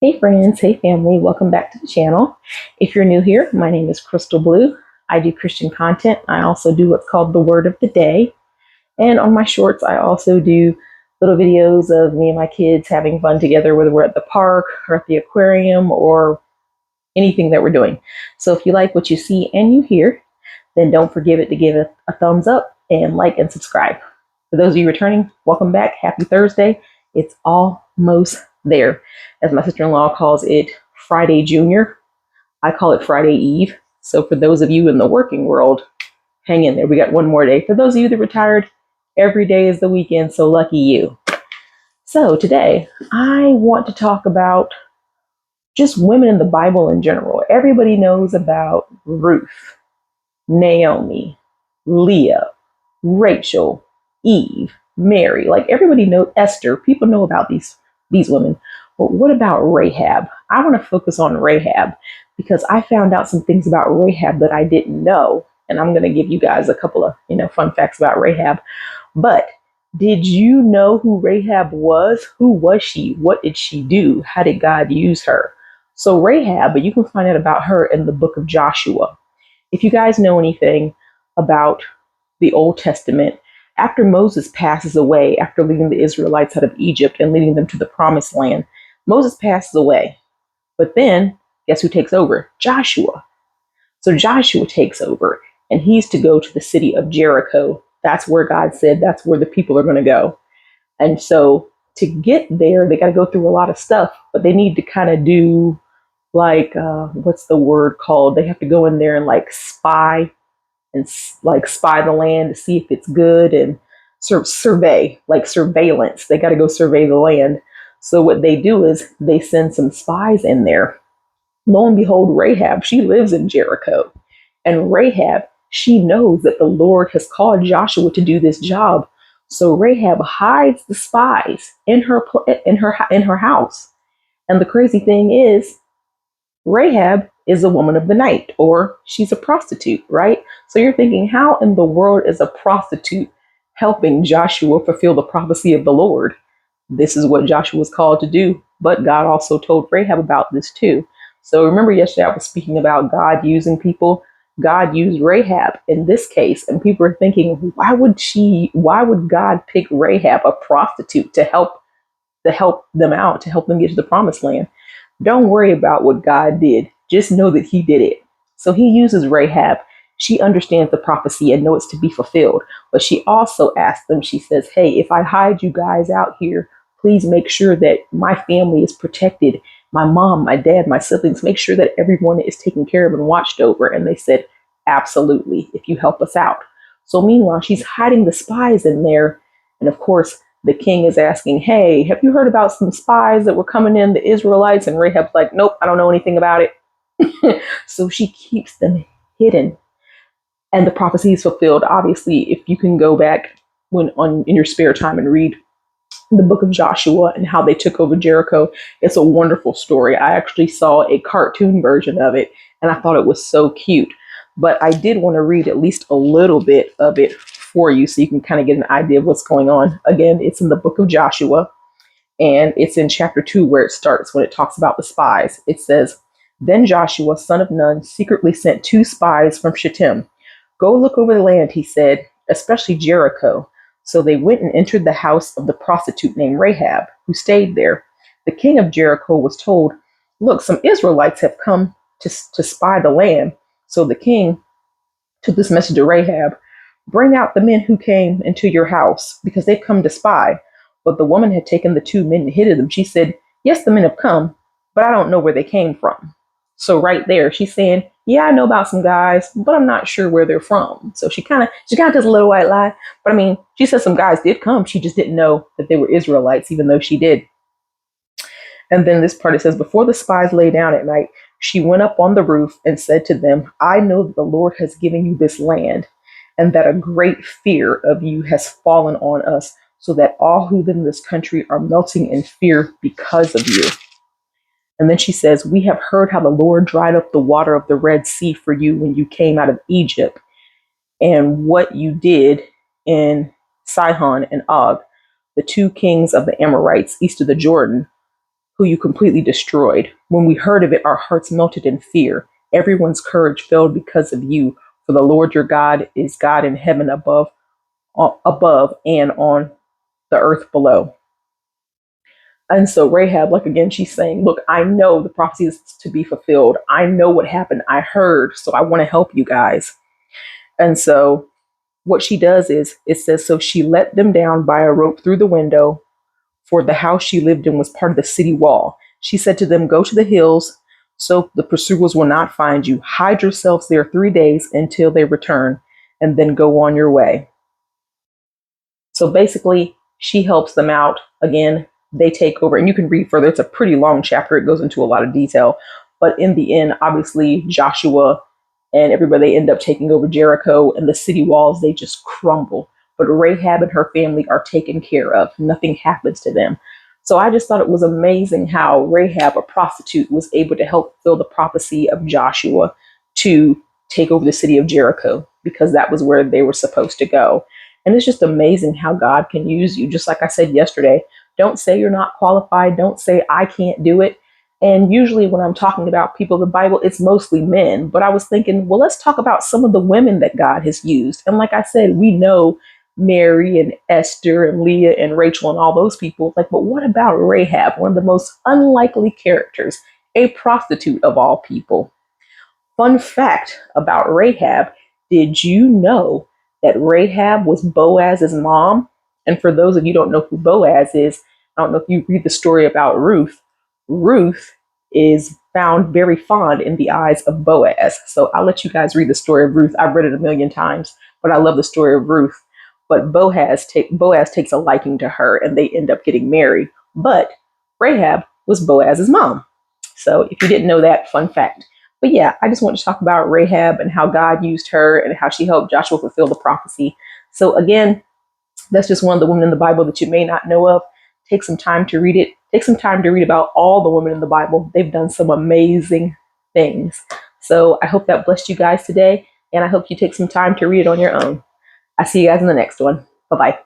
Hey friends, hey family, welcome back to the channel. If you're new here, my name is Crystal Blue. I do Christian content. I also do what's called the Word of the Day. And on my shorts, I also do little videos of me and my kids having fun together, whether we're at the park or at the aquarium or anything that we're doing. So if you like what you see and you hear, then don't forget to give it a thumbs up and like and subscribe. For those of you returning, welcome back. Happy Thursday. It's almost there. As my sister-in-law calls it, Friday Junior. I call it Friday Eve. So for those of you in the working world, hang in there. We got one more day. For those of you that retired, every day is the weekend, so lucky you. So today, I want to talk about just women in the Bible in general. Everybody knows about Ruth, Naomi, Leah, Rachel, Eve, Mary. Like everybody knows Esther. People know about these women. But what about Rahab? I want to focus on Rahab because I found out some things about Rahab that I didn't know. And I'm going to give you guys a couple of, fun facts about Rahab. But did you know who Rahab was? Who was she? What did she do? How did God use her? So Rahab, but you can find out about her in the book of Joshua. If you guys know anything about the Old Testament, after Moses passes away, after leading the Israelites out of Egypt and leading them to the promised land, Moses passes away. But then, guess who takes over? Joshua. So Joshua takes over, and he's to go to the city of Jericho. That's where God said that's where the people are going to go. And so to get there, they got to go through a lot of stuff, but they need to kind of do like, what's the word called? They have to go in there and like spy and like spy the land to see if it's good and survey, like surveillance. They got to go survey the land. So what they do is they send some spies in there. Lo and behold, Rahab, she lives in Jericho. And Rahab, she knows that the Lord has called Joshua to do this job. So Rahab hides the spies in her house. And the crazy thing is, Rahab is a woman of the night, or she's a prostitute, right? So you're thinking, how in the world is a prostitute helping Joshua fulfill the prophecy of the Lord? This is what Joshua was called to do, but God also told Rahab about this too. So remember yesterday I was speaking about God using people. God used Rahab in this case, and people are thinking, why would God pick Rahab, a prostitute, to help them out, to help them get to the promised land? Don't worry about what God did. Just know that he did it. So he uses Rahab. She understands the prophecy and knows it's to be fulfilled. But she also asks them, she says, hey, if I hide you guys out here, please make sure that my family is protected. My mom, my dad, my siblings, make sure that everyone is taken care of and watched over. And they said, absolutely, if you help us out. So meanwhile, she's hiding the spies in there. And of course, the king is asking, hey, have you heard about some spies that were coming in, the Israelites? And Rahab's like, nope, I don't know anything about it. So she keeps them hidden. And the prophecy is fulfilled. Obviously, if you can go back in your spare time and read the book of Joshua and how they took over Jericho, it's a wonderful story. I actually saw a cartoon version of it, and I thought it was so cute. But I did want to read at least a little bit of it for you so you can kind of get an idea of what's going on. Again, it's in the book of Joshua, and it's in chapter 2 where it starts when it talks about the spies. It says, then Joshua, son of Nun, secretly sent 2 spies from Shittim. Go look over the land, he said, especially Jericho. So they went and entered the house of the prostitute named Rahab, who stayed there. The king of Jericho was told, look, some Israelites have come to spy the land. So the king took this message to Rahab, bring out the men who came into your house, because they've come to spy. But the woman had taken the 2 men and hid them. She said, yes, the men have come, but I don't know where they came from. So right there, she's saying, yeah, I know about some guys, but I'm not sure where they're from. So she kind of does a little white lie. But I mean, she said some guys did come. She just didn't know that they were Israelites, even though she did. And then this part, it says, before the spies lay down at night, she went up on the roof and said to them, I know that the Lord has given you this land, and that a great fear of you has fallen on us, so that all who live in this country are melting in fear because of you. And then she says, we have heard how the Lord dried up the water of the Red Sea for you when you came out of Egypt, and what you did in Sihon and Og, the 2 kings of the Amorites east of the Jordan, who you completely destroyed. When we heard of it, our hearts melted in fear. Everyone's courage failed because of you. For the Lord your God is God in heaven above and on the earth below. And so Rahab, like again, she's saying, look, I know the prophecy is to be fulfilled. I know what happened. I heard. So I want to help you guys. And so what she does is, it says, so she let them down by a rope through the window, for the house she lived in was part of the city wall. She said to them, go to the hills so the pursuers will not find you. Hide yourselves there 3 days until they return, and then go on your way. So basically, she helps them out. Again, they take over, and you can read further. It's a pretty long chapter. It goes into a lot of detail. But in the end, obviously, Joshua and everybody, they end up taking over Jericho, and the city walls, they just crumble. But Rahab and her family are taken care of. Nothing happens to them. So I just thought it was amazing how Rahab, a prostitute, was able to help fulfill the prophecy of Joshua to take over the city of Jericho, because that was where they were supposed to go. And it's just amazing how God can use you. Just like I said yesterday, don't say you're not qualified. Don't say I can't do it. And usually when I'm talking about people in the Bible, it's mostly men. But I was thinking, well, let's talk about some of the women that God has used. And like I said, we know Mary and Esther and Leah and Rachel and all those people. Like, but what about Rahab, one of the most unlikely characters, a prostitute of all people? Fun fact about Rahab, did you know that Rahab was Boaz's mom? And for those of you who don't know who Boaz is, I don't know if you read the story about Ruth. Ruth is found very fond in the eyes of Boaz. So I'll let you guys read the story of Ruth. I've read it a million times, but I love the story of Ruth. But Boaz takes a liking to her, and they end up getting married. But Rahab was Boaz's mom. So if you didn't know that, fun fact. But yeah, I just want to talk about Rahab and how God used her and how she helped Joshua fulfill the prophecy. So again, that's just one of the women in the Bible that you may not know of. Take some time to read it. Take some time to read about all the women in the Bible. They've done some amazing things. So I hope that blessed you guys today, and I hope you take some time to read it on your own. I see you guys in the next one. Bye-bye.